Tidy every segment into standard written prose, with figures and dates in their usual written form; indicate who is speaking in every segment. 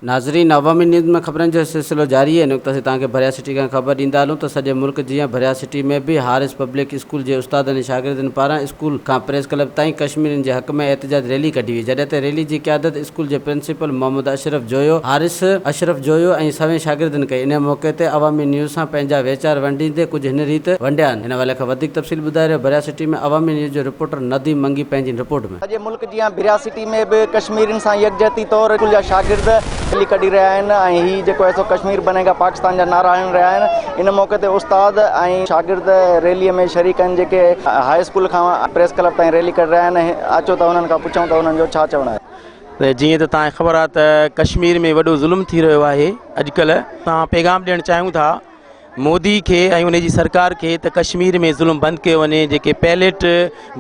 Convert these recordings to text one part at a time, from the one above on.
Speaker 1: नाज़रीन, अवामी न्यूज़ में खबरन जो सिलसिलो जारी है। नुक़्ता से तव्हांखे भरिया सिटी का खबर ॾींदा हलूं त सॼे मुल्क जीअं भरिया सिटी में भी हारिस पब्लिक स्कूल जे उस्तादनि ऐं शागिर्दनि पारां स्कूल खां प्रेस क्लब ताईं कश्मीरियुनि जे हक़ में एहतजाज रैली कढी हुई, जॾहिं त रैली जी क़यादत स्कूल जे प्रिंसिपल मोहम्मद हारिस अशरफ जोयो ऐं सवें शागिर्दनि कई। इन मौक़े ते अवामी न्यूज़ सां पंहिंजा वीचार वंडींदे कुझु हिन रीति वंडिया आहिनि। हिन हवाले खां वधीक तफ़सील ॿुधाए रहियो भरिया सिटी में अवामी न्यूज़ जो रिपोर्टर नदीम मंगी पंहिंजी रिपोर्ट में।
Speaker 2: सॼे मुल्क जीअं भरिया सिटी में भी कश्मीरियुनि सां यकजहती तौर स्कूल जा शागिर्द रैली कढी रहिया आहिनि ऐं ही जेको आहे सो कश्मीर बनेगा पाकिस्तान जा नारा हणी रहिया आहिनि। इन मौक़े ते उस्ताद ऐं शागिर्द रैलीअ में शरीक आहिनि, जेके हाई स्कूल खां प्रेस क्लब ताईं रैली करे रहिया आहिनि। अचो त हुननि खां पुछूं त हुननि जो छा चवणु आहे।
Speaker 3: त जीअं त तव्हांखे ख़बर आहे त कश्मीर में वॾो ज़ुल्म थी रहियो आहे। अॼुकल्ह तव्हां पैगाम ॾियणु चाहियूं था मोदी खे ऐं उन जी सरकार खे त कश्मीर में ज़ुल्म बंदि कयो वञे। जेके पैलेट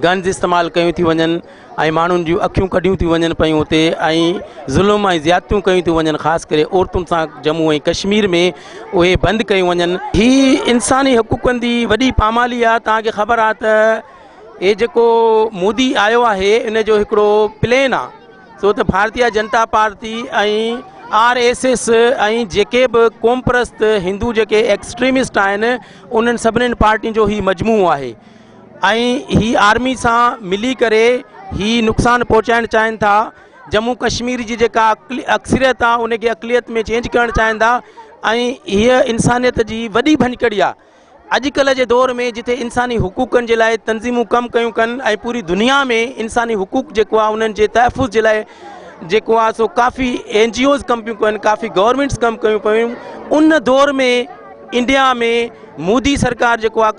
Speaker 3: गन्स इस्तेमालु कयूं थी वञनि ऐं माण्हुनि जूं अखियूं कढियूं थी वञनि पियूं हुते, ऐं ज़ुल्म ऐं ज़्यादतियूं कयूं थी वञनि, ख़ासि करे औरतुनि सां जम्मू ऐं कश्मीर में उहे बंदि कयूं वञनि। ही इंसानी हक़ूक़नि जी वॾी पामाली आहे। तव्हांखे ख़बर आहे त हे जेको मोदी आयो आहे इन जो हिकिड़ो प्लेन आहे, सो त भारतीय जनता पार्टी ऐं RSS ऐं जेके बि क़ौमप्रस्त हिंदू जेके एक्सट्रीमिस्ट आहिनि उन्हनि सभिनीनि पार्टियुनि जो ही मजमू आहे ऐं ही आर्मी सां मिली करे ही नुक़सानु पहुचाइणु चाहिनि था। जम्मू कश्मीर जी जेका अक्सरियत आहे उनखे अक़लियत में चेंज करणु चाहिनि था ऐं हीअ इंसानियत जी वॾी भञकड़ी आहे। अॼुकल्ह जे दौर में जिथे इंसानी हुकूकनि जे लाइ तंज़ीमूं कमु कयूं कनि ऐं पूरी दुनिया में इंसानी हुकूक जेको आहे उन्हनि जे तहफ़ुज़ जे लाइ जेको आहे सो काफ़ी NGOs कमु पियूं कनि, काफ़ी गवर्नमेंट्स कमु कयूं पियूं, उन दौर में इंडिया में मोदी सरकार जेको आहे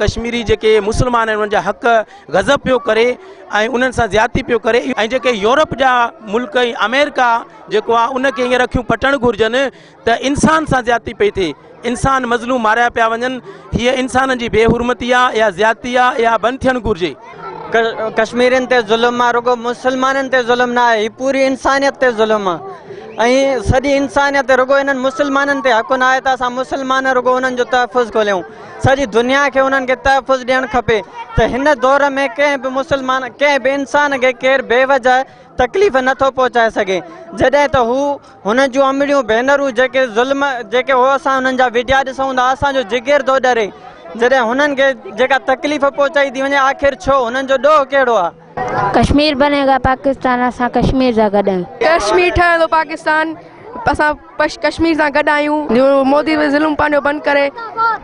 Speaker 3: कश्मीरी जेके मुस्लमान आहिनि उन्हनि जा हक़ गज़ब पियो करे ऐं उन्हनि सां ज़्यादती पियो करे। ऐं जेके यूरोप जा मुल्क ऐं अमेरिका जेको आहे उनखे हीअं रखियूं पटणु घुरिजनि त इंसान सां ज़्यादती पई थिए, इंसान मज़लूम मारिया पिया वञनि। हीअ इंसाननि जी बेहुरमती आहे या ज़्यादती आहे या बंदि थियणु घुरिजे।
Speaker 4: कश्मीरियुनि ते ज़ुल्म आहे, रुगो मुसलमाननि ते ज़ुल्म न आहे, हीअ पूरी इंसानियत ते ज़ुल्म आहे ऐं सॼी इंसानियत रुगो इन्हनि मुसलमाननि ते हक़ न आहे त असां मुसलमान रुगो उन्हनि जो तहफ़ुज़ खोलियूं। सॼी दुनिया खे उन्हनि खे तहफ़ुज़ ॾियणु खपे त हिन दौर में कंहिं बि मुसलमान कंहिं बि इंसान खे केरु बेवजह तकलीफ़ नथो पहुचाए सघे। जॾहिं त हुन जूं अमड़ियूं भेनरूं जेके ज़ुल्म जेके हो असां हुननि जा वीडिया ॾिसूं था असांजो जिगर थो ॾरे। जॾहिं हुननि खे जेका तकलीफ़ पहुचाई थी वञे आख़िर छो हुननि जो ॾोह कहिड़ो आहे।
Speaker 5: कश्मीर बनेगा पाकिस्तान, असां कश्मीर सां गॾु आहियूं।
Speaker 6: कश्मीर ठहंदो पाकिस्तान, असां कश्मीर सां गॾु आहियूं। मोदी ज़ुल्म पंहिंजो बंदि करे,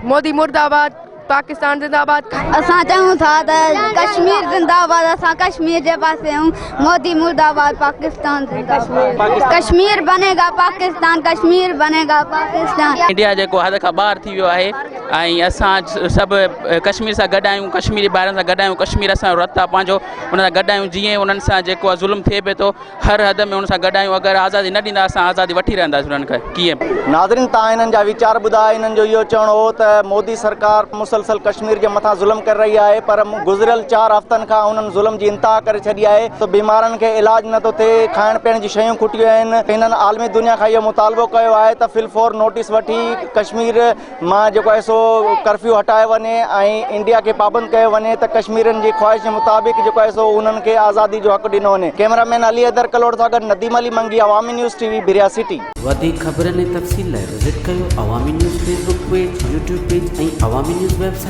Speaker 6: मोदी मुर्दाबाद, पाकिस्तान जिंदाबाद।
Speaker 5: असां चऊं था त कश्मीर जिंदाबाद, असां कश्मीर जे पासे आहियूं। मोदी मुर्दाबाद, पाकिस्तान जिंदाबाद। कश्मीर बनेगा पाकिस्तान, कश्मीर बनेगा पाकिस्तान।
Speaker 7: इंडिया जेको हद खां ॿाहिरि थी वियो आहे ऐं असां सभु कश्मीर सां गॾु आहियूं, कश्मीरी ॿारनि सां गॾु आहियूं। कश्मीर असांजो रतु आहे पंहिंजो, हुन सां गॾु आहियूं। जीअं उन्हनि सां जेको आहे ज़ुल्म थिए पियो थो हर हद में हुन सां गॾु आहियूं। अगरि आज़ादी न ॾींदा असां आज़ादी वठी रहंदासीं उन्हनि खां। कीअं
Speaker 2: नाज़रीन, तव्हां हिननि जा वीचार ॿुधाए। हिननि जो इहो चवणु हो त मोदी सरकार मुसलसल कश्मीर जे मथां ज़ुल्म करे रही आहे, पर गुज़िरियल 4 हफ़्तनि खां उन्हनि ज़ुल्म जी इंतहा करे छॾी आहे। त बीमारनि खे इलाज नथो थिए, खाइण पीअण जी शयूं खुटियूं आहिनि। हिननि आलमी दुनिया खां इहो मुतालबो कयो आहे त फिलफोर नोटिस वठी कश्मीर मां जेको आहे सो कर्फ्यू हटाए वञे ऐं इंडिया खे पाबंद कयो वञे त कश्मीरियुनि जी ख़्वाहिश जे मुताबिक़ जेको आहे सो उन्हनि खे आज़ादी जो हक़ ॾिनो वञे। कैमरामैन अली हैदर कलोड़ सां गॾु नदीम अली मंगी, अवामी न्यूज़ TV, भरिया सिटी।
Speaker 1: वधीक ख़बरनि ऐं तफ़सील लाइ विज़िट कयो अवामी news Facebook page, YouTube page ऐं अवामी न्यूज़ वेबसाइट।